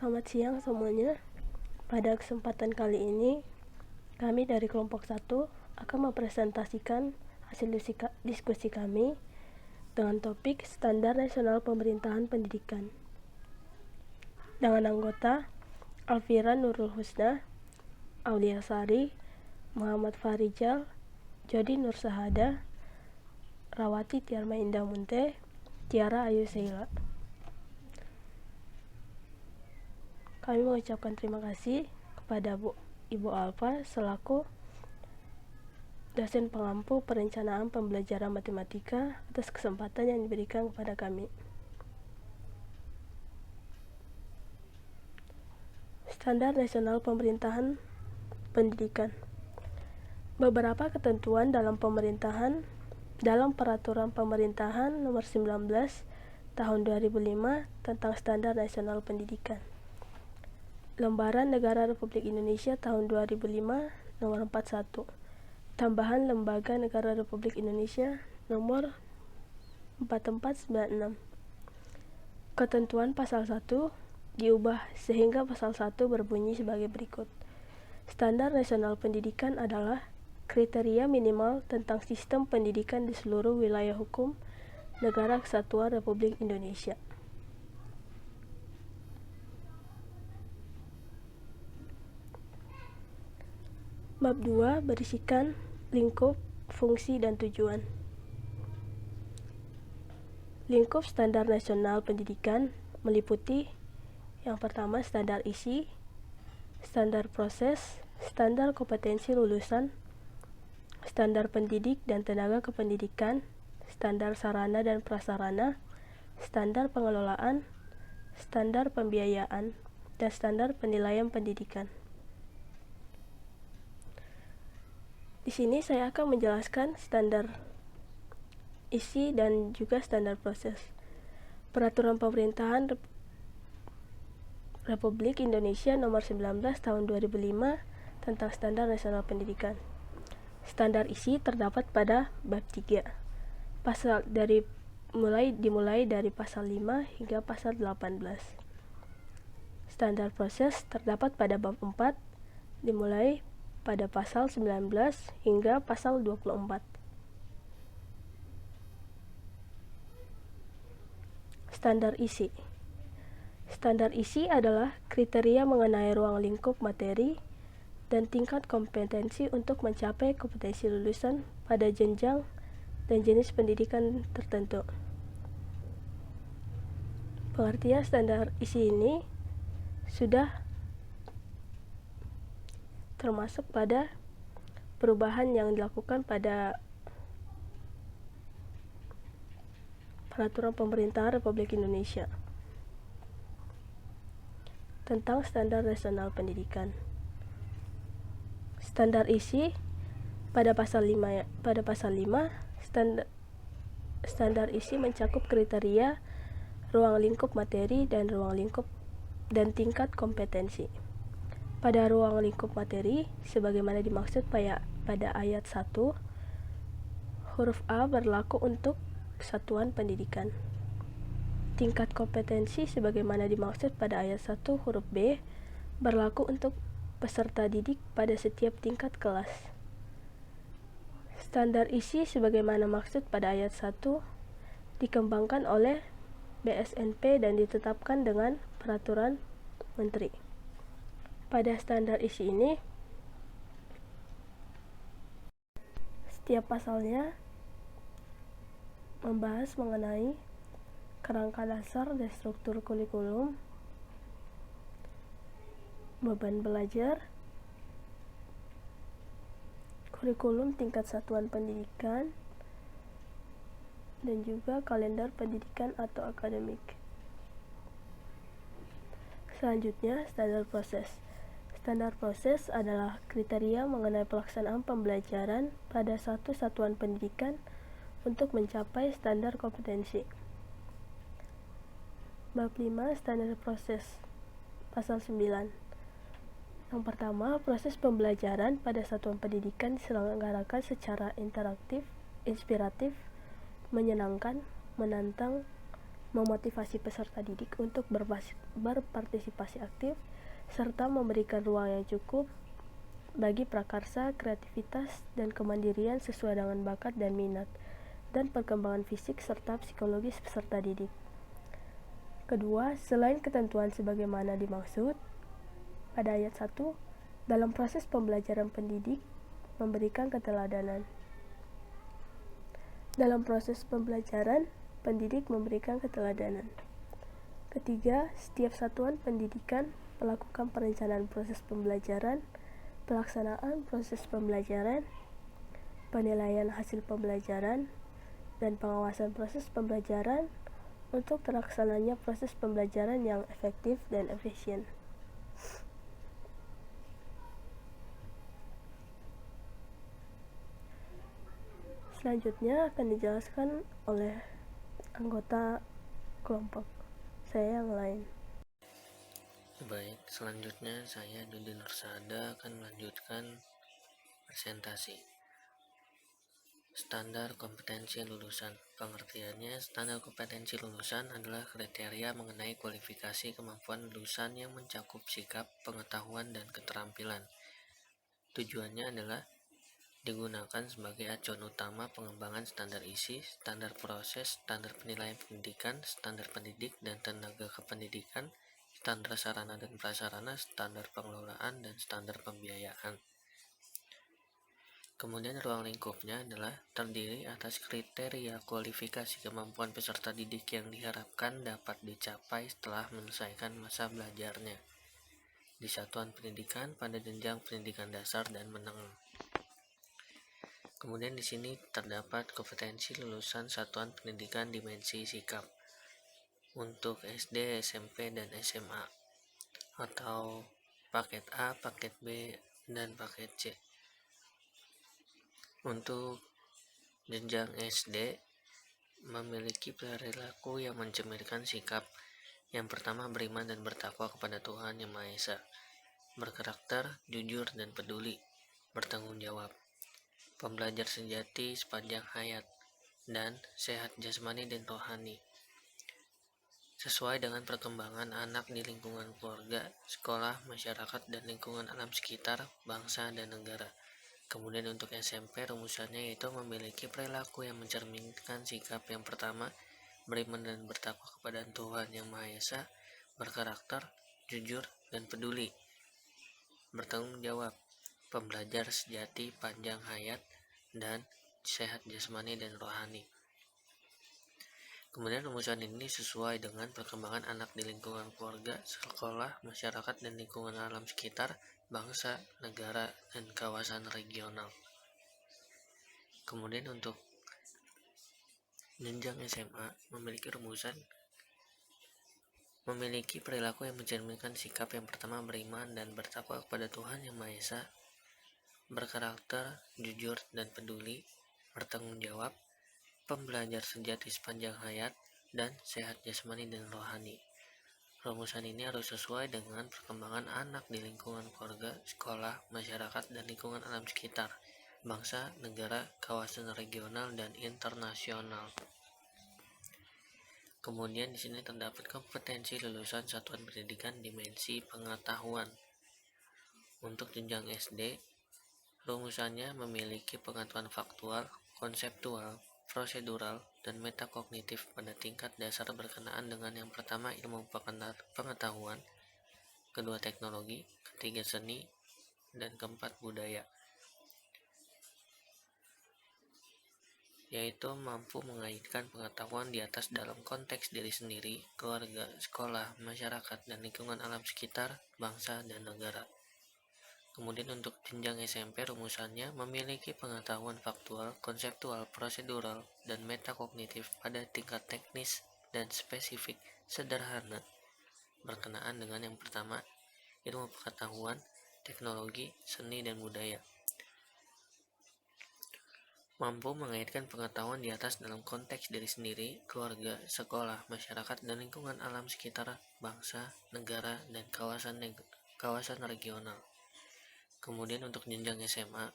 Selamat siang semuanya. Pada kesempatan kali ini, kami dari kelompok 1 akan mempresentasikan hasil diskusi kami dengan topik Standar Nasional Pemerintahan Pendidikan. Dengan anggota Alfira Nurul Husna, Aulia Sari, Muhammad Farijal, Jody Nur Sahada, Rawati Tiarma Indah Munte, Tiara Ayu Seila. Kami mengucapkan terima kasih kepada Ibu Alfa selaku dosen pengampu perencanaan pembelajaran matematika atas kesempatan yang diberikan kepada kami. Standar Nasional Pemerintahan Pendidikan. Beberapa ketentuan dalam Peraturan Pemerintahan Nomor 19 Tahun 2005 tentang Standar Nasional Pendidikan. Lembaran Negara Republik Indonesia Tahun 2005 Nomor 41. Tambahan Lembaga Negara Republik Indonesia Nomor 4496. Ketentuan Pasal 1 diubah sehingga Pasal 1 berbunyi sebagai berikut. Standar Nasional Pendidikan adalah kriteria minimal tentang sistem pendidikan di seluruh wilayah hukum Negara Kesatuan Republik Indonesia. Bab 2 berisikan lingkup, fungsi, dan tujuan. Lingkup Standar Nasional Pendidikan meliputi yang pertama standar isi, standar proses, standar kompetensi lulusan, standar pendidik dan tenaga kependidikan, standar sarana dan prasarana, standar pengelolaan, standar pembiayaan, dan standar penilaian pendidikan. Di sini saya akan menjelaskan standar isi dan juga standar proses. Peraturan Pemerintahan Republik Indonesia Nomor 19 Tahun 2005 tentang Standar Nasional Pendidikan. Standar isi terdapat pada bab 3. Dimulai dari pasal 5 hingga pasal 18. Standar proses terdapat pada bab 4 dimulai pada pasal 19 hingga pasal 24. Standar isi. Standar isi adalah kriteria mengenai ruang lingkup materi dan tingkat kompetensi untuk mencapai kompetensi lulusan pada jenjang dan jenis pendidikan tertentu. Pengertian standar isi ini sudah termasuk pada perubahan yang dilakukan pada Peraturan Pemerintahan Republik Indonesia tentang Standar Nasional Pendidikan. Standar isi pada pasal 5 standar isi mencakup kriteria ruang lingkup materi dan tingkat kompetensi. Pada ruang lingkup materi, sebagaimana dimaksud pada ayat 1, huruf A berlaku untuk satuan pendidikan. Tingkat kompetensi sebagaimana dimaksud pada ayat 1 huruf B berlaku untuk peserta didik pada setiap tingkat kelas. Standar isi sebagaimana maksud pada ayat 1 dikembangkan oleh BSNP dan ditetapkan dengan peraturan menteri. Pada standar isi ini, setiap pasalnya membahas mengenai kerangka dasar dan struktur kurikulum, beban belajar, kurikulum tingkat satuan pendidikan, dan juga kalender pendidikan atau akademik. Selanjutnya, standar proses. Standar proses adalah kriteria mengenai pelaksanaan pembelajaran pada satu satuan pendidikan untuk mencapai standar kompetensi. Bab 5 Standar proses. Pasal 9. Yang pertama, proses pembelajaran pada satuan pendidikan diselenggarakan secara interaktif, inspiratif, menyenangkan, menantang, memotivasi peserta didik untuk berpartisipasi aktif, serta memberikan ruang yang cukup bagi prakarsa, kreativitas, dan kemandirian sesuai dengan bakat dan minat, dan perkembangan fisik serta psikologis peserta didik. Kedua, selain ketentuan sebagaimana dimaksud pada ayat 1, dalam proses pembelajaran pendidik memberikan keteladanan. Dalam proses pembelajaran, pendidik memberikan keteladanan. Ketiga, setiap satuan pendidikan melakukan perencanaan proses pembelajaran, pelaksanaan proses pembelajaran, penilaian hasil pembelajaran, dan pengawasan proses pembelajaran untuk terlaksananya proses pembelajaran yang efektif dan efisien. Selanjutnya akan dijelaskan oleh anggota kelompok saya yang lain. Baik, selanjutnya saya Dudi Nursada akan melanjutkan presentasi. Standar kompetensi lulusan. Pengertiannya, standar kompetensi lulusan adalah kriteria mengenai kualifikasi kemampuan lulusan yang mencakup sikap, pengetahuan, dan keterampilan. Tujuannya adalah digunakan sebagai acuan utama pengembangan standar isi, standar proses, standar penilaian pendidikan, standar pendidik dan tenaga kependidikan, standar sarana dan prasarana, standar pengelolaan, dan standar pembiayaan. Kemudian ruang lingkupnya adalah terdiri atas kriteria kualifikasi kemampuan peserta didik yang diharapkan dapat dicapai setelah menyelesaikan masa belajarnya di satuan pendidikan pada jenjang pendidikan dasar dan menengah. Kemudian di sini terdapat kompetensi lulusan satuan pendidikan dimensi sikap untuk SD, SMP, dan SMA atau paket A, paket B, dan paket C. Untuk jenjang SD memiliki perilaku yang mencerminkan sikap. Yang pertama, beriman dan bertakwa kepada Tuhan Yang Maha Esa, berkarakter jujur dan peduli, bertanggung jawab, pembelajar sejati sepanjang hayat, dan sehat jasmani dan rohani. Sesuai dengan perkembangan anak di lingkungan keluarga, sekolah, masyarakat, dan lingkungan alam sekitar, bangsa, dan negara. Kemudian untuk SMP, rumusannya yaitu memiliki perilaku yang mencerminkan sikap. Yang pertama, beriman dan bertakwa kepada Tuhan Yang Maha Esa, berkarakter jujur dan peduli, bertanggung jawab, pembelajar sejati panjang hayat, dan sehat jasmani dan rohani. Kemudian rumusan ini sesuai dengan perkembangan anak di lingkungan keluarga, sekolah, masyarakat, dan lingkungan alam sekitar, bangsa, negara, dan kawasan regional. Kemudian untuk jenjang SMA memiliki rumusan memiliki perilaku yang mencerminkan sikap. Yang pertama, beriman dan bertakwa kepada Tuhan Yang Maha Esa, berkarakter jujur dan peduli, bertanggung jawab, pembelajar sejati sepanjang hayat, dan sehat jasmani dan rohani. Rumusan ini harus sesuai dengan perkembangan anak di lingkungan keluarga, sekolah, masyarakat, dan lingkungan alam sekitar, bangsa, negara, kawasan regional, dan internasional. Kemudian di sini terdapat kompetensi lulusan satuan pendidikan dimensi pengetahuan. Untuk jenjang SD, rumusannya memiliki pengetahuan faktual, konseptual, prosedural, dan metakognitif pada tingkat dasar berkenaan dengan yang pertama ilmu pengetahuan, kedua teknologi, ketiga seni, dan keempat budaya, yaitu mampu mengaitkan pengetahuan di atas dalam konteks diri sendiri, keluarga, sekolah, masyarakat, dan lingkungan alam sekitar, bangsa, dan negara. Kemudian untuk jenjang SMP, rumusannya memiliki pengetahuan faktual, konseptual, prosedural, dan metakognitif pada tingkat teknis dan spesifik sederhana berkenaan dengan yang pertama ilmu pengetahuan, teknologi, seni, dan budaya. Mampu mengaitkan pengetahuan di atas dalam konteks diri sendiri, keluarga, sekolah, masyarakat, dan lingkungan alam sekitar, bangsa, negara, dan kawasan regional. Kemudian untuk jenjang SMA,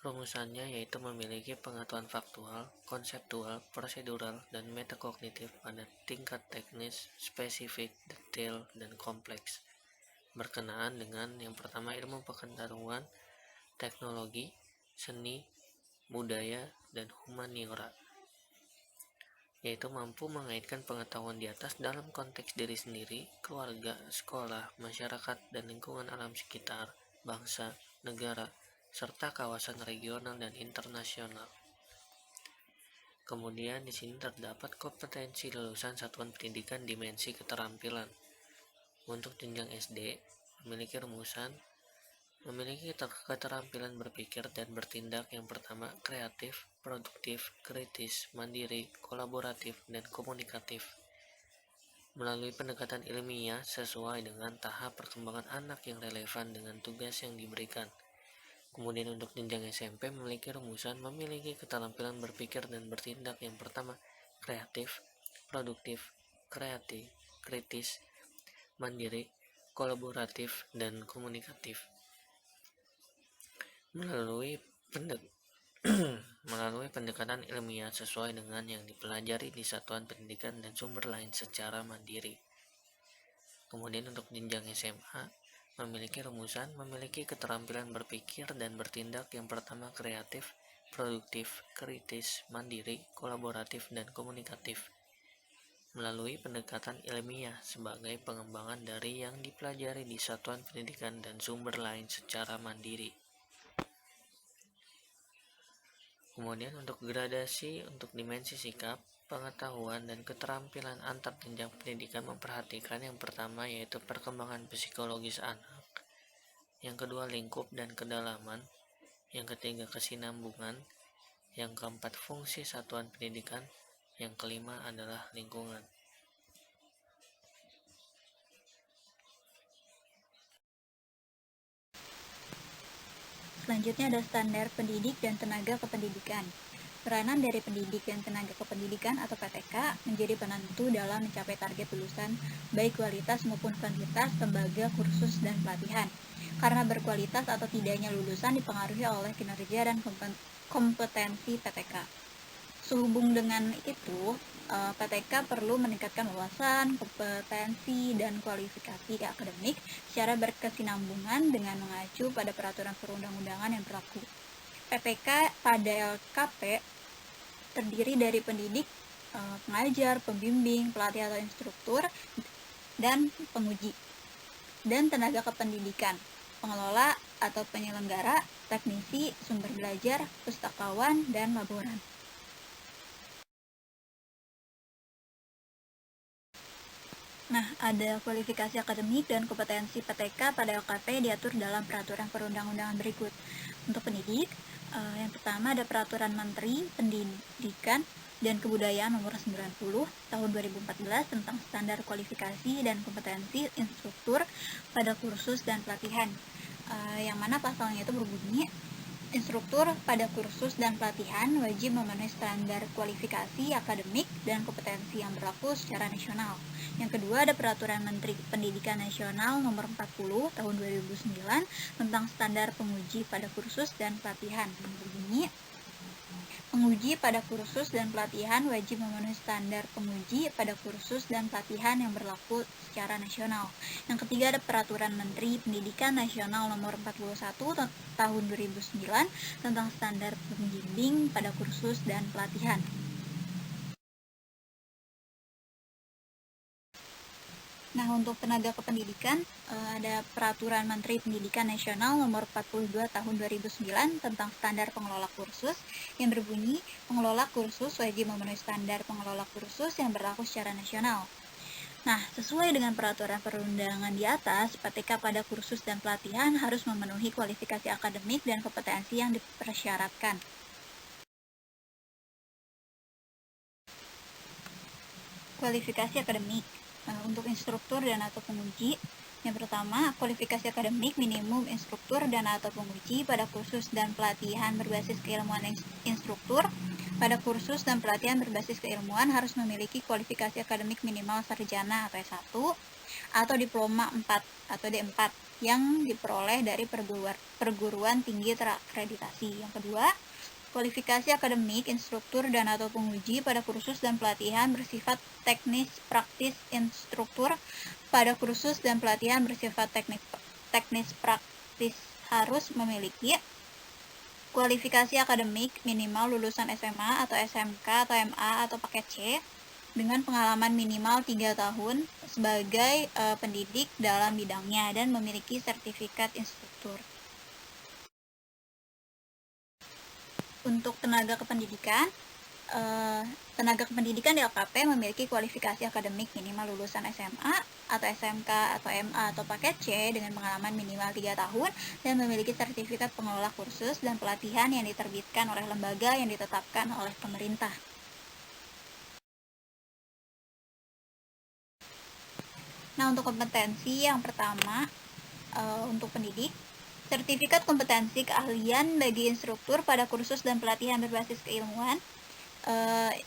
Rumusannya yaitu memiliki pengetahuan faktual, konseptual, prosedural, dan metakognitif pada tingkat teknis, spesifik, detail, dan kompleks. Berkenaan dengan yang pertama ilmu pengetahuan, teknologi, seni, budaya, dan humaniora, yaitu mampu mengaitkan pengetahuan di atas dalam konteks diri sendiri, keluarga, sekolah, masyarakat, dan lingkungan alam sekitar, bangsa, negara, serta kawasan regional dan internasional. Kemudian di sini terdapat kompetensi lulusan satuan pendidikan dimensi keterampilan. Untuk jenjang SD, memiliki rumusan memiliki keterampilan berpikir dan bertindak yang pertama kreatif, produktif, kritis, mandiri, kolaboratif, dan komunikatif. Melalui pendekatan ilmiah sesuai dengan tahap perkembangan anak yang relevan dengan tugas yang diberikan. Kemudian untuk jenjang SMP memiliki rumusan memiliki keterampilan berpikir dan bertindak yang pertama kreatif, produktif, kritis, mandiri, kolaboratif, dan komunikatif. Melalui pendekatan ilmiah sesuai dengan yang dipelajari di satuan pendidikan dan sumber lain secara mandiri. Kemudian untuk jenjang SMA memiliki rumusan memiliki keterampilan berpikir dan bertindak yang pertama kreatif, produktif, kritis, mandiri, kolaboratif, dan komunikatif. Melalui pendekatan ilmiah sebagai pengembangan dari yang dipelajari di satuan pendidikan dan sumber lain secara mandiri. Kemudian untuk gradasi untuk dimensi sikap, pengetahuan, dan keterampilan antar jenjang pendidikan memperhatikan yang pertama yaitu perkembangan psikologis anak, yang kedua lingkup dan kedalaman, yang ketiga kesinambungan, yang keempat fungsi satuan pendidikan, yang kelima adalah lingkungan. Selanjutnya ada standar pendidik dan tenaga kependidikan. Peranan dari pendidik dan tenaga kependidikan atau PTK menjadi penentu dalam mencapai target lulusan baik kualitas maupun kuantitas lembaga kursus dan pelatihan. Karena berkualitas atau tidaknya lulusan dipengaruhi oleh kinerja dan kompetensi PTK. Sehubung dengan itu, PTK perlu meningkatkan wawasan, kompetensi, dan kualifikasi akademik secara berkesinambungan dengan mengacu pada peraturan perundang-undangan yang berlaku. PTK pada LKP terdiri dari pendidik, pengajar, pembimbing, pelatih atau instruktur, dan penguji, dan tenaga kependidikan, pengelola atau penyelenggara, teknisi, sumber belajar, pustakawan, dan laboran. Nah, ada kualifikasi akademik dan kompetensi PTK pada LKP diatur dalam peraturan perundang-undangan berikut. Untuk pendidik, yang pertama ada Peraturan Menteri Pendidikan dan Kebudayaan Nomor 90 Tahun 2014 tentang standar kualifikasi dan kompetensi instruktur pada kursus dan pelatihan, yang mana pasalnya itu berbunyi instruktur pada kursus dan pelatihan wajib memenuhi standar kualifikasi akademik dan kompetensi yang berlaku secara nasional. Yang kedua ada Peraturan Menteri Pendidikan Nasional Nomor 40 Tahun 2009 tentang standar penguji pada kursus dan pelatihan, yang berbunyi penguji pada kursus dan pelatihan wajib memenuhi standar penguji pada kursus dan pelatihan yang berlaku secara nasional. Yang ketiga ada Peraturan Menteri Pendidikan Nasional Nomor 41 Tahun 2009 tentang standar pembimbing pada kursus dan pelatihan. Nah, untuk tenaga kependidikan, ada Peraturan Menteri Pendidikan Nasional Nomor 42 Tahun 2009 tentang standar pengelola kursus, yang berbunyi pengelola kursus wajib memenuhi standar pengelola kursus yang berlaku secara nasional. Nah, sesuai dengan peraturan perundangan di atas, PTK pada kursus dan pelatihan harus memenuhi kualifikasi akademik dan kompetensi yang dipersyaratkan. Kualifikasi akademik untuk instruktur dan atau penguji. Yang pertama, kualifikasi akademik minimum instruktur dan atau penguji pada kursus dan pelatihan berbasis keilmuan instruktur. Pada kursus dan pelatihan berbasis keilmuan harus memiliki kualifikasi akademik minimal sarjana atau S1 atau diploma 4 atau D4 yang diperoleh dari perguruan tinggi terakreditasi. Yang kedua, kualifikasi akademik, instruktur, dan atau penguji pada kursus dan pelatihan bersifat teknis praktis. Instruktur pada kursus dan pelatihan bersifat teknis praktis harus memiliki kualifikasi akademik minimal lulusan SMA atau SMK atau MA atau paket C dengan pengalaman minimal 3 tahun sebagai pendidik dalam bidangnya dan memiliki sertifikat instruktur. Untuk tenaga kependidikan di LKP memiliki kualifikasi akademik minimal lulusan SMA atau SMK atau MA atau paket C dengan pengalaman minimal 3 tahun dan memiliki sertifikat pengelola kursus dan pelatihan yang diterbitkan oleh lembaga yang ditetapkan oleh pemerintah. Nah, untuk kompetensi yang pertama untuk pendidik, sertifikat kompetensi keahlian bagi instruktur pada kursus dan pelatihan berbasis keilmuan.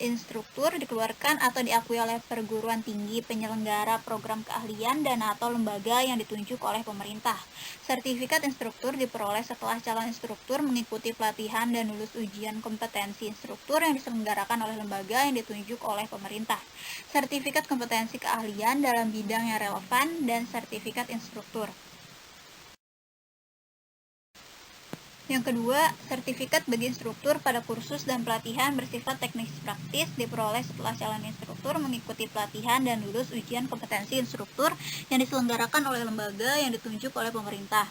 Instruktur dikeluarkan atau diakui oleh perguruan tinggi penyelenggara program keahlian dan atau lembaga yang ditunjuk oleh pemerintah. Sertifikat instruktur diperoleh setelah calon instruktur mengikuti pelatihan dan lulus ujian kompetensi instruktur yang diselenggarakan oleh lembaga yang ditunjuk oleh pemerintah. Sertifikat kompetensi keahlian dalam bidang yang relevan dan sertifikat instruktur. Yang kedua, sertifikat bagi instruktur pada kursus dan pelatihan bersifat teknis praktis diperoleh setelah calon instruktur mengikuti pelatihan dan lulus ujian kompetensi instruktur yang diselenggarakan oleh lembaga yang ditunjuk oleh pemerintah.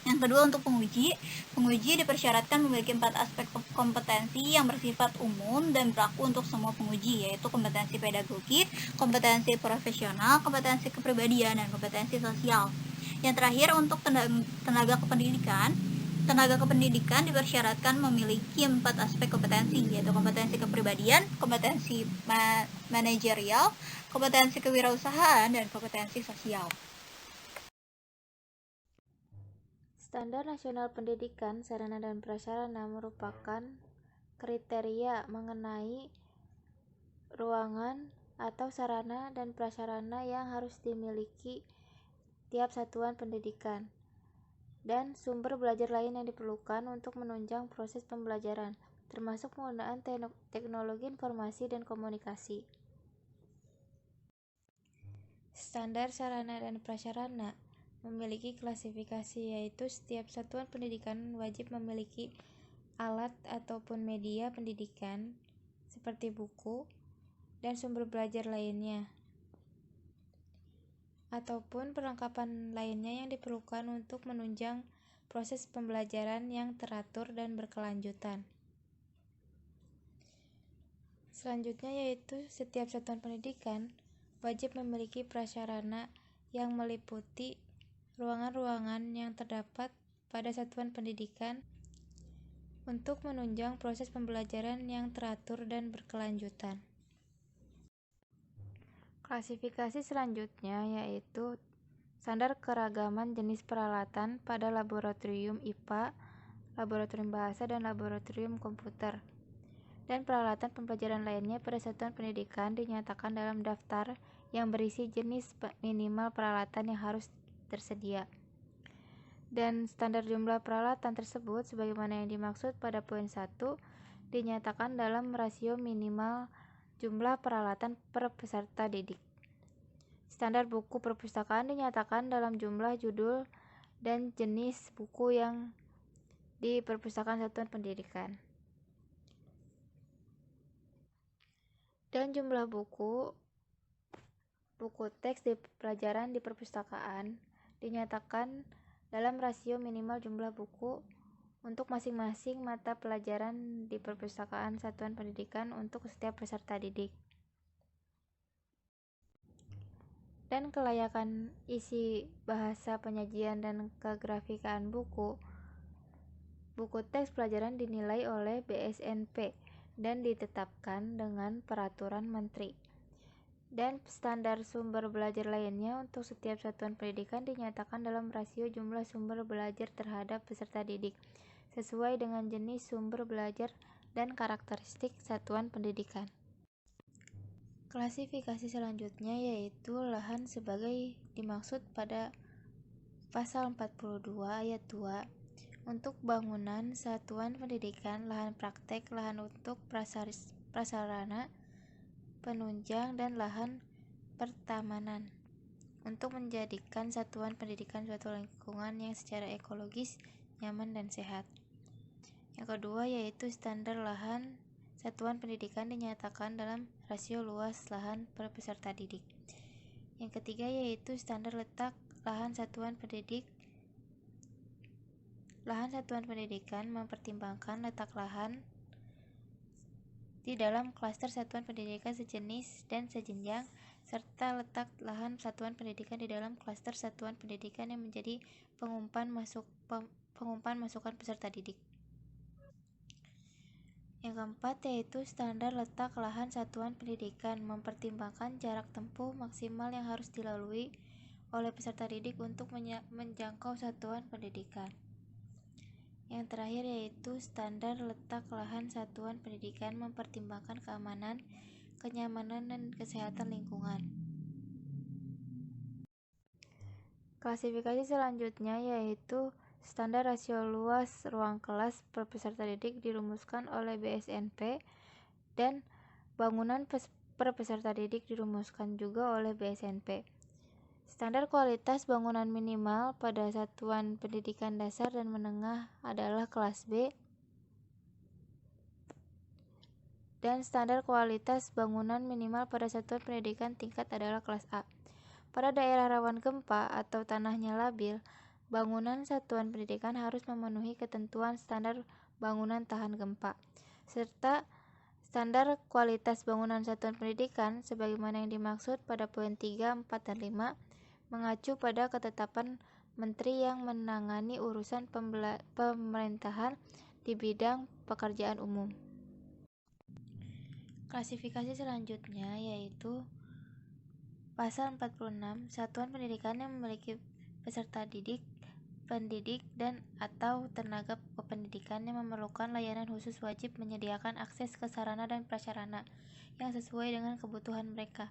Yang kedua, untuk penguji dipersyaratkan memiliki 4 aspek kompetensi yang bersifat umum dan berlaku untuk semua penguji, yaitu kompetensi pedagogik, kompetensi profesional, kompetensi kepribadian, dan kompetensi sosial. Yang terakhir, untuk tenaga kependidikan dipersyaratkan memiliki 4 aspek kompetensi, yaitu kompetensi kepribadian, kompetensi manajerial, kompetensi kewirausahaan, dan kompetensi sosial. Standar Nasional Pendidikan Sarana dan Prasarana merupakan kriteria mengenai ruangan atau sarana dan prasarana yang harus dimiliki tiap satuan pendidikan dan sumber belajar lain yang diperlukan untuk menunjang proses pembelajaran, termasuk penggunaan teknologi informasi dan komunikasi. Standar sarana dan prasarana memiliki klasifikasi, yaitu setiap satuan pendidikan wajib memiliki alat ataupun media pendidikan seperti buku dan sumber belajar lainnya ataupun perlengkapan lainnya yang diperlukan untuk menunjang proses pembelajaran yang teratur dan berkelanjutan. Selanjutnya yaitu setiap satuan pendidikan wajib memiliki prasarana yang meliputi ruangan-ruangan yang terdapat pada satuan pendidikan untuk menunjang proses pembelajaran yang teratur dan berkelanjutan. Klasifikasi selanjutnya yaitu standar keragaman jenis peralatan pada laboratorium IPA, laboratorium bahasa, dan laboratorium komputer, dan peralatan pembelajaran lainnya pada satuan pendidikan dinyatakan dalam daftar yang berisi jenis minimal peralatan yang harus tersedia. Dan standar jumlah peralatan tersebut sebagaimana yang dimaksud pada poin 1 dinyatakan dalam rasio minimal jumlah peralatan per peserta didik. Standar buku perpustakaan dinyatakan dalam jumlah judul dan jenis buku yang di perpustakaan satuan pendidikan. Dan jumlah buku teks di pelajaran di perpustakaan dinyatakan dalam rasio minimal jumlah buku untuk masing-masing mata pelajaran di perpustakaan satuan pendidikan untuk setiap peserta didik. Dan kelayakan isi bahasa penyajian dan kegrafikan buku teks pelajaran dinilai oleh BSNP dan ditetapkan dengan peraturan menteri. Dan standar sumber belajar lainnya untuk setiap satuan pendidikan dinyatakan dalam rasio jumlah sumber belajar terhadap peserta didik sesuai dengan jenis sumber belajar dan karakteristik satuan pendidikan. Klasifikasi selanjutnya yaitu lahan sebagai dimaksud pada Pasal 42 ayat 2 untuk bangunan, satuan pendidikan, lahan praktek, lahan untuk prasarana, penunjang, dan lahan pertamanan untuk menjadikan satuan pendidikan suatu lingkungan yang secara ekologis nyaman dan sehat. Yang kedua yaitu standar lahan satuan pendidikan dinyatakan dalam rasio luas lahan per peserta didik. Yang ketiga yaitu standar letak lahan satuan pendidikan mempertimbangkan letak lahan di dalam klaster satuan pendidikan sejenis dan sejenjang, serta letak lahan satuan pendidikan di dalam klaster satuan pendidikan yang menjadi pengumpan masukan peserta didik. Yang keempat yaitu standar letak lahan satuan pendidikan mempertimbangkan jarak tempuh maksimal yang harus dilalui oleh peserta didik untuk menjangkau satuan pendidikan. Yang terakhir yaitu standar letak lahan satuan pendidikan mempertimbangkan keamanan, kenyamanan, dan kesehatan lingkungan. Klasifikasi selanjutnya yaitu standar rasio luas ruang kelas per peserta didik dirumuskan oleh BSNP dan bangunan per peserta didik dirumuskan juga oleh BSNP. Standar kualitas bangunan minimal pada satuan pendidikan dasar dan menengah adalah kelas B, dan standar kualitas bangunan minimal pada satuan pendidikan tingkat adalah kelas A. Pada daerah rawan gempa atau tanahnya labil, bangunan satuan pendidikan harus memenuhi ketentuan standar bangunan tahan gempa, serta standar kualitas bangunan satuan pendidikan sebagaimana yang dimaksud pada poin 3, 4, dan 5 mengacu pada ketetapan Menteri yang menangani urusan pemerintahan di bidang pekerjaan umum. Klasifikasi selanjutnya yaitu Pasal 46 satuan pendidikan yang memiliki peserta didik, pendidik, dan atau tenaga kependidikan yang memerlukan layanan khusus wajib menyediakan akses ke sarana dan prasarana yang sesuai dengan kebutuhan mereka.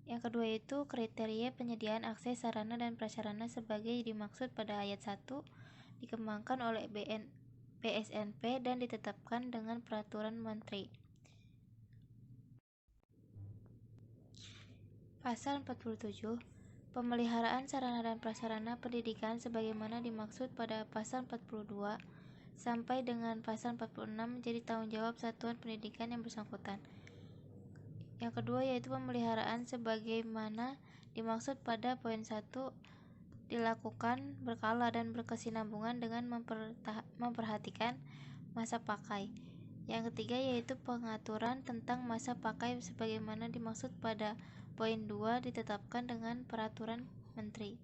Yang kedua yaitu kriteria penyediaan akses sarana dan prasarana sebagai dimaksud pada ayat 1 dikembangkan oleh BSNP dan ditetapkan dengan peraturan Menteri. Pasal 47 pemeliharaan sarana dan prasarana pendidikan sebagaimana dimaksud pada pasal 42 sampai dengan pasal 46 menjadi tanggung jawab satuan pendidikan yang bersangkutan. Yang kedua yaitu pemeliharaan sebagaimana dimaksud pada poin 1 dilakukan berkala dan berkesinambungan dengan memperhatikan masa pakai. Yang ketiga yaitu pengaturan tentang masa pakai sebagaimana dimaksud pada poin 2 ditetapkan dengan peraturan Menteri.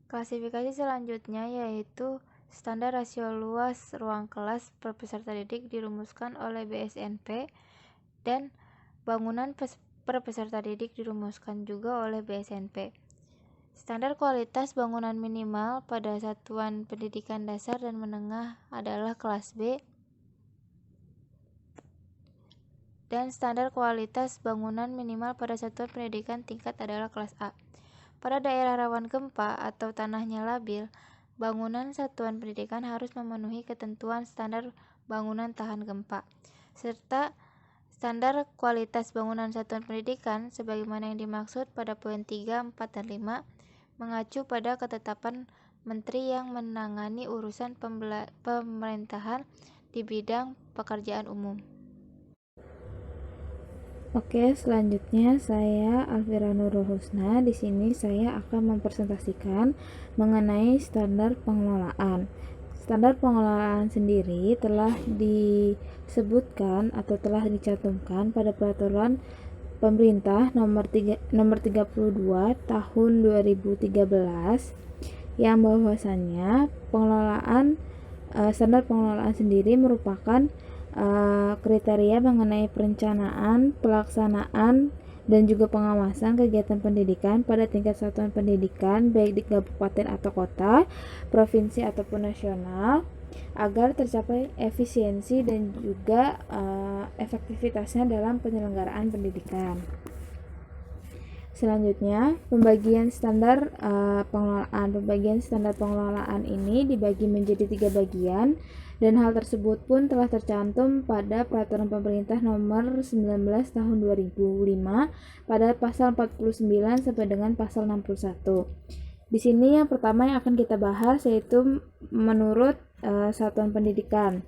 Klasifikasi selanjutnya yaitu standar rasio luas ruang kelas per peserta didik dirumuskan oleh BSNP dan bangunan per peserta didik dirumuskan juga oleh BSNP. Standar kualitas bangunan minimal pada satuan pendidikan dasar dan menengah adalah kelas B, dan standar kualitas bangunan minimal pada satuan pendidikan tingkat adalah kelas A. Pada daerah rawan gempa atau tanahnya labil, bangunan satuan pendidikan harus memenuhi ketentuan standar bangunan tahan gempa, serta standar kualitas bangunan satuan pendidikan sebagaimana yang dimaksud pada poin 3, 4, dan 5 mengacu pada ketetapan Menteri yang menangani urusan pemerintahan di bidang pekerjaan umum. Oke, selanjutnya saya Alfira Nurul Husna. Di sini saya akan mempresentasikan mengenai standar pengelolaan. Standar pengelolaan sendiri telah disebutkan atau telah dicantumkan pada peraturan pemerintah nomor 32 tahun 2013 yang bahwasannya standar pengelolaan sendiri merupakan kriteria mengenai perencanaan, pelaksanaan, dan juga pengawasan kegiatan pendidikan pada tingkat satuan pendidikan baik di kabupaten atau kota, provinsi ataupun nasional agar tercapai efisiensi dan juga efektivitasnya dalam penyelenggaraan pendidikan. Selanjutnya, pembagian standar pengelolaan. Pembagian standar pengelolaan ini dibagi menjadi 3 bagian, dan hal tersebut pun telah tercantum pada Peraturan Pemerintah Nomor 19 Tahun 2005 pada pasal 49 sampai dengan pasal 61. Di sini yang pertama yang akan kita bahas yaitu menurut satuan pendidikan,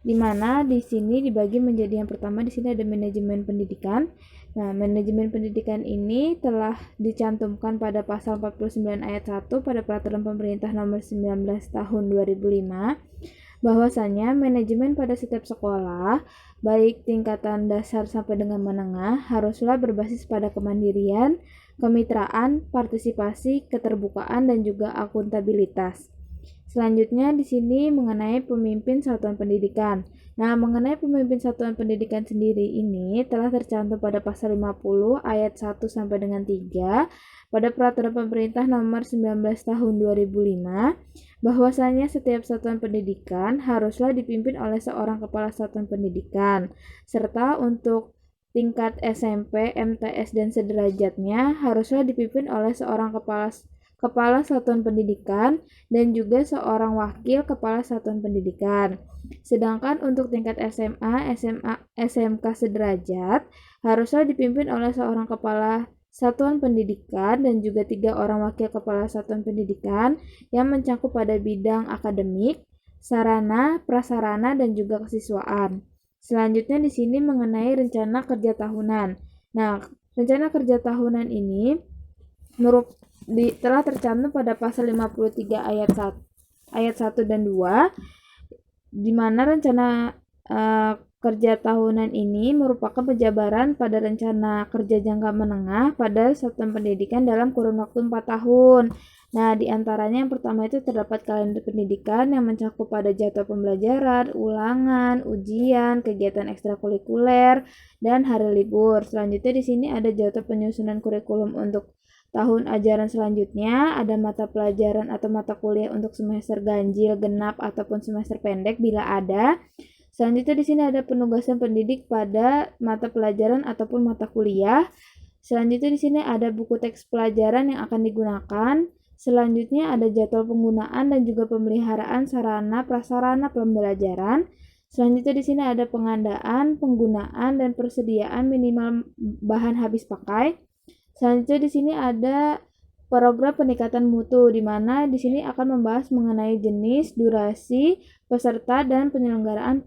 di mana di sini dibagi menjadi yang pertama di sini ada manajemen pendidikan. Nah, manajemen pendidikan ini telah dicantumkan pada pasal 49 ayat 1 pada Peraturan Pemerintah Nomor 19 Tahun 2005 bahwasanya manajemen pada setiap sekolah, baik tingkatan dasar sampai dengan menengah, haruslah berbasis pada kemandirian, kemitraan, partisipasi, keterbukaan, dan juga akuntabilitas. Selanjutnya di sini mengenai pemimpin satuan pendidikan. Nah, mengenai pemimpin satuan pendidikan sendiri ini telah tercantum pada pasal 50 ayat 1 sampai dengan 3 pada Peraturan Pemerintah Nomor 19 Tahun 2005 bahwasanya setiap satuan pendidikan haruslah dipimpin oleh seorang kepala satuan pendidikan, serta untuk tingkat SMP, MTS, dan sederajatnya haruslah dipimpin oleh seorang kepala satuan pendidikan dan juga seorang wakil kepala satuan pendidikan. Sedangkan untuk tingkat SMA, SMK sederajat haruslah dipimpin oleh seorang kepala satuan pendidikan dan juga 3 orang wakil kepala satuan pendidikan yang mencakup pada bidang akademik, sarana, prasarana, dan juga kesiswaan. Selanjutnya di sini mengenai rencana kerja tahunan. Nah, rencana kerja tahunan ini telah tercantum pada pasal 53 ayat 1 dan 2, di mana rencana kerja tahunan ini merupakan penjabaran pada rencana kerja jangka menengah pada satuan pendidikan dalam kurun waktu 4 tahun. Nah, di antaranya yang pertama itu terdapat kalender pendidikan yang mencakup pada jadwal pembelajaran, ulangan, ujian, kegiatan ekstrakurikuler, dan hari libur. Selanjutnya di sini ada jadwal penyusunan kurikulum untuk tahun ajaran selanjutnya, ada mata pelajaran atau mata kuliah untuk semester ganjil, genap, ataupun semester pendek bila ada. Selanjutnya di sini ada penugasan pendidik pada mata pelajaran ataupun mata kuliah. Selanjutnya di sini ada buku teks pelajaran yang akan digunakan. Selanjutnya ada jadwal penggunaan dan juga pemeliharaan sarana prasarana pembelajaran. Selanjutnya di sini ada pengandaan, penggunaan, dan persediaan minimal bahan habis pakai. Selanjutnya di sini ada program peningkatan mutu, di mana di sini akan membahas mengenai jenis, durasi, peserta, dan penyelenggaraan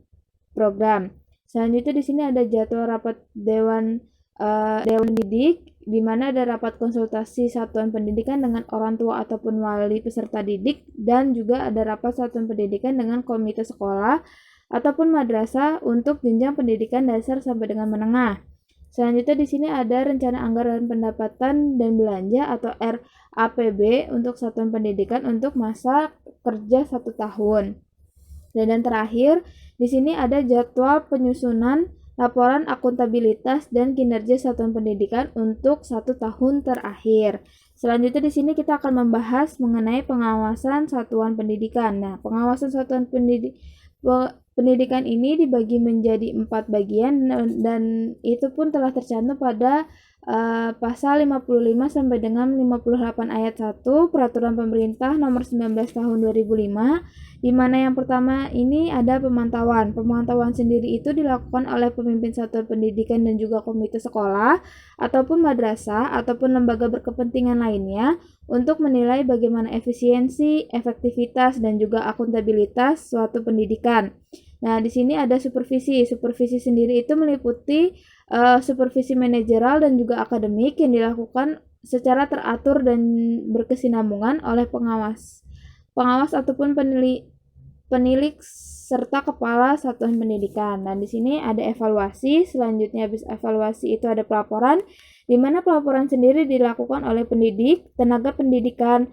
program. Selanjutnya di sini ada jadwal rapat dewan didik, di mana ada rapat konsultasi satuan pendidikan dengan orang tua ataupun wali peserta didik, dan juga ada rapat satuan pendidikan dengan komite sekolah ataupun madrasah untuk jenjang pendidikan dasar sampai dengan menengah. Selanjutnya di sini ada rencana anggaran pendapatan dan belanja atau RAPB untuk satuan pendidikan untuk masa kerja 1 tahun. Dan terakhir, di sini ada jadwal penyusunan laporan akuntabilitas dan kinerja satuan pendidikan untuk 1 tahun terakhir. Selanjutnya di sini kita akan membahas mengenai pengawasan satuan pendidikan. Nah, pengawasan satuan pendidikan ini dibagi menjadi 4 bagian dan itu pun telah tercantum pada pasal 55 sampai dengan 58 ayat 1 Peraturan Pemerintah Nomor 19 Tahun 2005, di mana yang pertama ini ada pemantauan. Pemantauan sendiri itu dilakukan oleh pemimpin satuan pendidikan dan juga komite sekolah ataupun madrasah ataupun lembaga berkepentingan lainnya untuk menilai bagaimana efisiensi, efektivitas, dan juga akuntabilitas suatu pendidikan. Nah, di sini ada supervisi. Supervisi sendiri itu meliputi supervisi manajerial dan juga akademik yang dilakukan secara teratur dan berkesinambungan oleh pengawas ataupun penilik serta kepala satuan pendidikan. Dan di sini ada evaluasi. Selanjutnya habis evaluasi itu ada pelaporan, di mana pelaporan sendiri dilakukan oleh pendidik, tenaga pendidikan,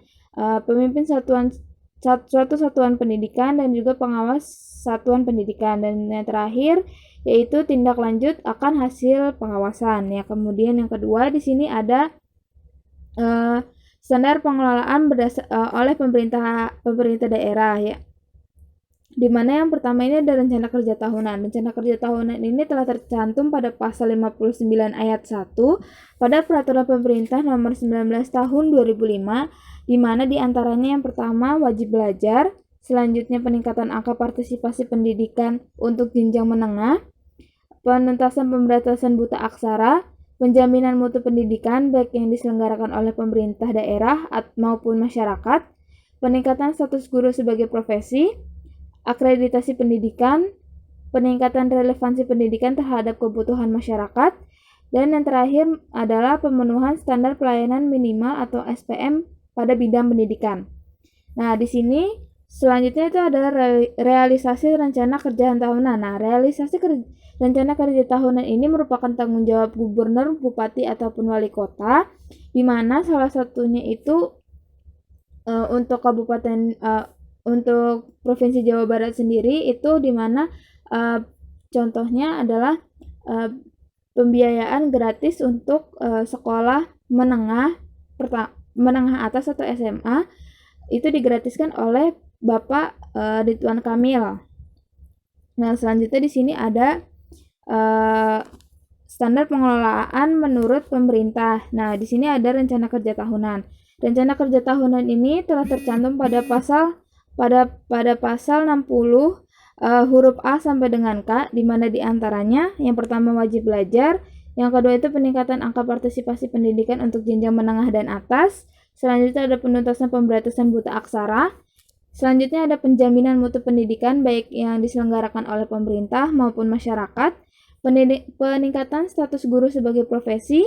pemimpin suatu satuan pendidikan, dan juga pengawas satuan pendidikan. Dan yang terakhir yaitu tindak lanjut akan hasil pengawasan. Ya, kemudian yang kedua di sini ada standar pengelolaan oleh pemerintah daerah ya. di mana yang pertama ini ada rencana kerja tahunan. Rencana kerja tahunan ini telah tercantum pada pasal 59 ayat 1 pada Peraturan Pemerintah Nomor 19 Tahun 2005, di mana diantaranya yang pertama wajib belajar, selanjutnya peningkatan angka partisipasi pendidikan untuk jenjang menengah, penuntasan pemberantasan buta aksara, penjaminan mutu pendidikan baik yang diselenggarakan oleh pemerintah daerah maupun masyarakat, peningkatan status guru sebagai profesi, akreditasi pendidikan, peningkatan relevansi pendidikan terhadap kebutuhan masyarakat, dan yang terakhir adalah pemenuhan standar pelayanan minimal atau SPM pada bidang pendidikan. Nah, di sini selanjutnya itu ada realisasi rencana kerja tahunan. Nah, realisasi rencana kerja tahunan ini merupakan tanggung jawab gubernur, bupati, ataupun wali kota, di mana salah satunya itu untuk kabupaten untuk Provinsi Jawa Barat sendiri itu di mana contohnya adalah pembiayaan gratis untuk sekolah menengah atas atau SMA itu digratiskan oleh Bapak Ridwan Kamil. Nah, selanjutnya di sini ada standar pengelolaan menurut pemerintah. Nah, di sini ada rencana kerja tahunan. Rencana kerja tahunan ini telah tercantum pada pasal 60 huruf A sampai dengan K, di mana diantaranya yang pertama wajib belajar, yang kedua itu peningkatan angka partisipasi pendidikan untuk jenjang menengah dan atas, selanjutnya ada penuntasan pemberantasan buta aksara, selanjutnya ada penjaminan mutu pendidikan baik yang diselenggarakan oleh pemerintah maupun masyarakat, peningkatan status guru sebagai profesi,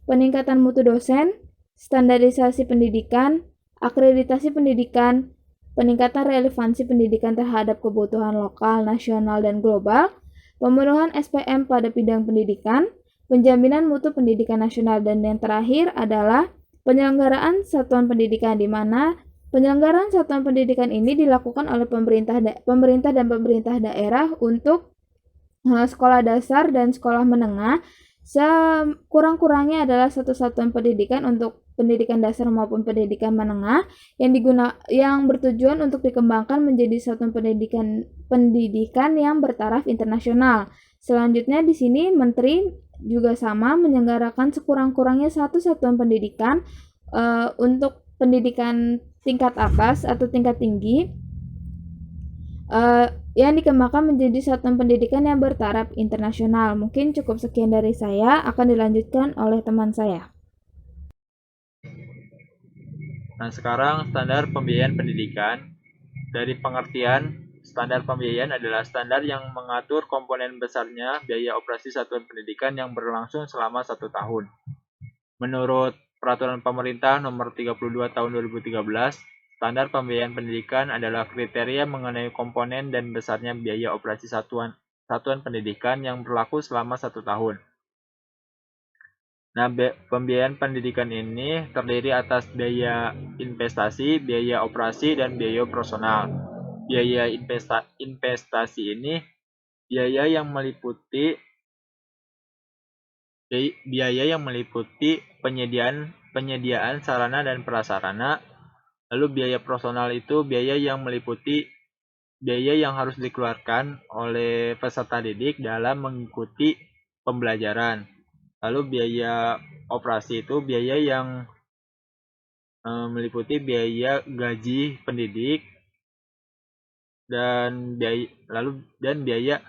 peningkatan mutu dosen, standarisasi pendidikan, akreditasi pendidikan, peningkatan relevansi pendidikan terhadap kebutuhan lokal, nasional, dan global, pemenuhan SPM pada bidang pendidikan, penjaminan mutu pendidikan nasional, dan yang terakhir adalah penyelenggaraan satuan pendidikan, di mana penyelenggaraan satuan pendidikan ini dilakukan oleh pemerintah dan pemerintah daerah untuk sekolah dasar dan sekolah menengah. Sekurang-kurangnya adalah satu satuan pendidikan untuk pendidikan dasar maupun pendidikan menengah yang bertujuan untuk dikembangkan menjadi satuan pendidikan yang bertaraf internasional. Selanjutnya di sini Menteri juga sama menyelenggarakan sekurang-kurangnya satu satuan pendidikan untuk pendidikan tingkat atas atau tingkat tinggi yang dikembangkan menjadi satuan pendidikan yang bertaraf internasional. Mungkin cukup sekian dari saya, akan dilanjutkan oleh teman saya. Nah, sekarang standar pembiayaan pendidikan. Dari pengertian, standar pembiayaan adalah standar yang mengatur komponen besarnya biaya operasi satuan pendidikan yang berlangsung selama 1 tahun. Menurut Peraturan Pemerintah Nomor 32 Tahun 2013, standar pembiayaan pendidikan adalah kriteria mengenai komponen dan besarnya biaya operasi satuan pendidikan yang berlaku selama 1 tahun. Nah, pembiayaan pendidikan ini terdiri atas biaya investasi, biaya operasi, dan biaya operasional. Biaya investasi ini biaya yang meliputi penyediaan sarana dan prasarana. Lalu biaya operasional itu biaya yang meliputi biaya yang harus dikeluarkan oleh peserta didik dalam mengikuti pembelajaran. Lalu biaya operasi itu biaya yang meliputi biaya gaji pendidik dan biaya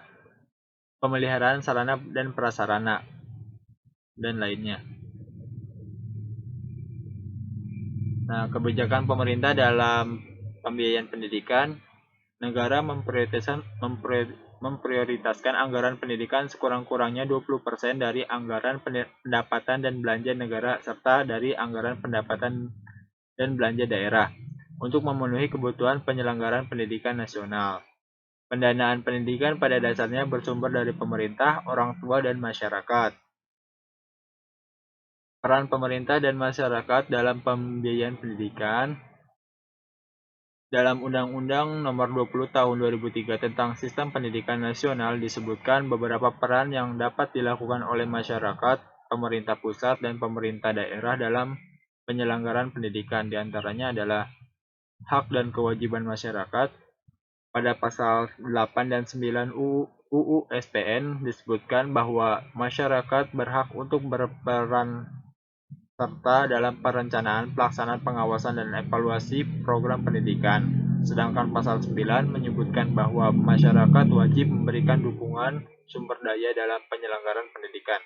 pemeliharaan sarana dan prasarana dan lainnya. Nah, kebijakan pemerintah dalam pembiayaan pendidikan, negara memprioritaskan anggaran pendidikan sekurang-kurangnya 20% dari anggaran pendapatan dan belanja negara serta dari anggaran pendapatan dan belanja daerah untuk memenuhi kebutuhan penyelenggaraan pendidikan nasional. Pendanaan pendidikan pada dasarnya bersumber dari pemerintah, orang tua, dan masyarakat. Peran pemerintah dan masyarakat dalam pembiayaan pendidikan. Dalam Undang-Undang Nomor 20 Tahun 2003 tentang Sistem Pendidikan Nasional disebutkan beberapa peran yang dapat dilakukan oleh masyarakat, pemerintah pusat, dan pemerintah daerah dalam penyelenggaraan pendidikan. Di antaranya adalah hak dan kewajiban masyarakat, pada pasal 8 dan 9 UU SPN disebutkan bahwa masyarakat berhak untuk berperan serta dalam perencanaan, pelaksanaan, pengawasan, dan evaluasi program pendidikan. Sedangkan pasal 9 menyebutkan bahwa masyarakat wajib memberikan dukungan sumber daya dalam penyelenggaraan pendidikan.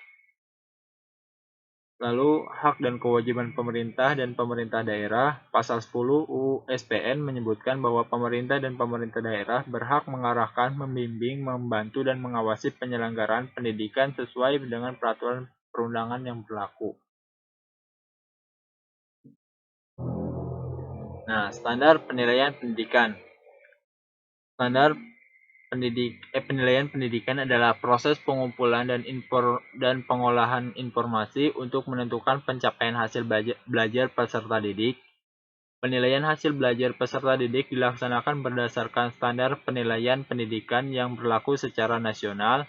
Lalu, hak dan kewajiban pemerintah dan pemerintah daerah, pasal 10 UU SPN menyebutkan bahwa pemerintah dan pemerintah daerah berhak mengarahkan, membimbing, membantu, dan mengawasi penyelenggaraan pendidikan sesuai dengan peraturan perundangan yang berlaku. Nah, standar penilaian pendidikan. Standar penilaian pendidikan adalah proses pengumpulan dan pengolahan informasi untuk menentukan pencapaian hasil belajar peserta didik. Penilaian hasil belajar peserta didik dilaksanakan berdasarkan standar penilaian pendidikan yang berlaku secara nasional.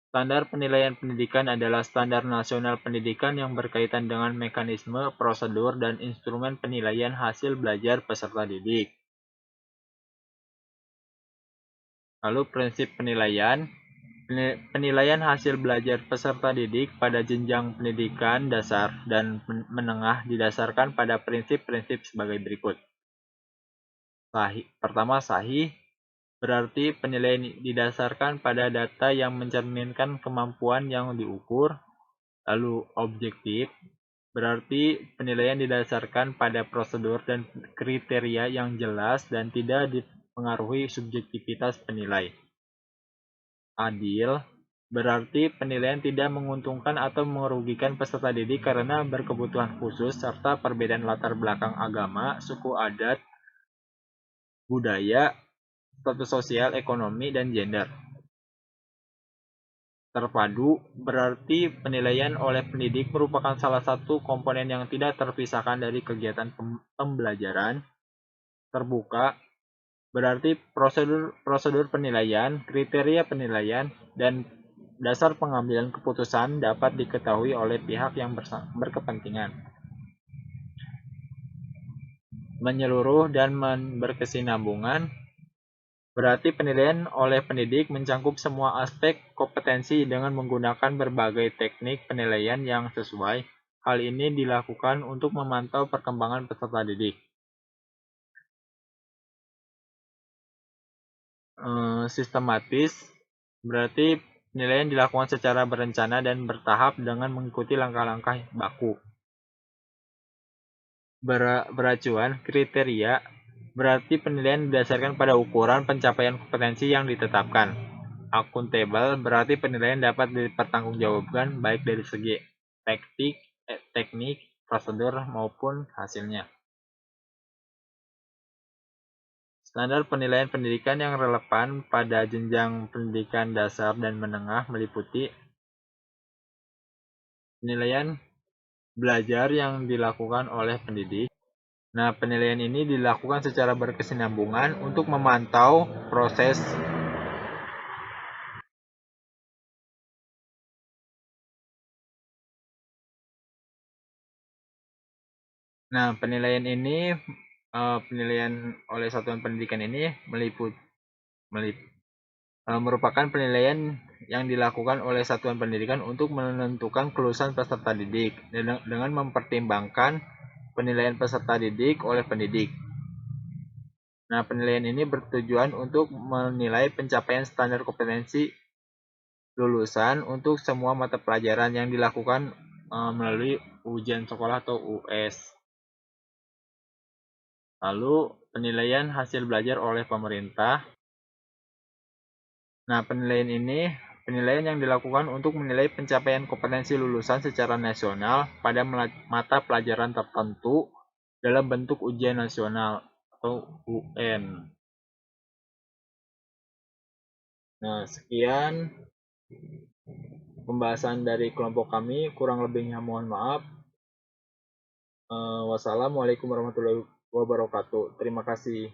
Standar penilaian pendidikan adalah standar nasional pendidikan yang berkaitan dengan mekanisme, prosedur, dan instrumen penilaian hasil belajar peserta didik. Lalu prinsip penilaian. Penilaian hasil belajar peserta didik pada jenjang pendidikan dasar dan menengah didasarkan pada prinsip-prinsip sebagai berikut. Pertama, sahih, berarti penilaian didasarkan pada data yang mencerminkan kemampuan yang diukur. Lalu objektif, berarti penilaian didasarkan pada prosedur dan kriteria yang jelas dan tidak dipengaruhi subjektivitas penilai. Adil, berarti penilaian tidak menguntungkan atau merugikan peserta didik karena berkebutuhan khusus serta perbedaan latar belakang agama, suku adat, budaya, status sosial, ekonomi, dan gender. Terpadu, berarti penilaian oleh pendidik merupakan salah satu komponen yang tidak terpisahkan dari kegiatan pembelajaran. Terbuka, berarti prosedur penilaian, kriteria penilaian, dan dasar pengambilan keputusan dapat diketahui oleh pihak yang berkepentingan. Menyeluruh dan berkesinambungan, berarti penilaian oleh pendidik mencakup semua aspek kompetensi dengan menggunakan berbagai teknik penilaian yang sesuai. Hal ini dilakukan untuk memantau perkembangan peserta didik. Sistematis, berarti penilaian dilakukan secara berencana dan bertahap dengan mengikuti langkah-langkah baku. Beracuan, kriteria, berarti penilaian didasarkan pada ukuran pencapaian kompetensi yang ditetapkan. Akuntabel, berarti penilaian dapat dipertanggungjawabkan baik dari segi teknik, prosedur, maupun hasilnya. Standar penilaian pendidikan yang relevan pada jenjang pendidikan dasar dan menengah meliputi penilaian belajar yang dilakukan oleh pendidik. Nah, penilaian ini dilakukan secara berkesinambungan untuk memantau proses penilaian oleh satuan pendidikan ini merupakan penilaian yang dilakukan oleh satuan pendidikan untuk menentukan kelulusan peserta didik dengan mempertimbangkan penilaian peserta didik oleh pendidik. Nah, penilaian ini bertujuan untuk menilai pencapaian standar kompetensi lulusan untuk semua mata pelajaran yang dilakukan melalui ujian sekolah atau US. Lalu, penilaian hasil belajar oleh pemerintah. Nah, penilaian yang dilakukan untuk menilai pencapaian kompetensi lulusan secara nasional pada mata pelajaran tertentu dalam bentuk ujian nasional atau UN. Nah, sekian pembahasan dari kelompok kami, kurang lebihnya mohon maaf. Wassalamualaikum warahmatullahi wabarakatuh. Terima kasih.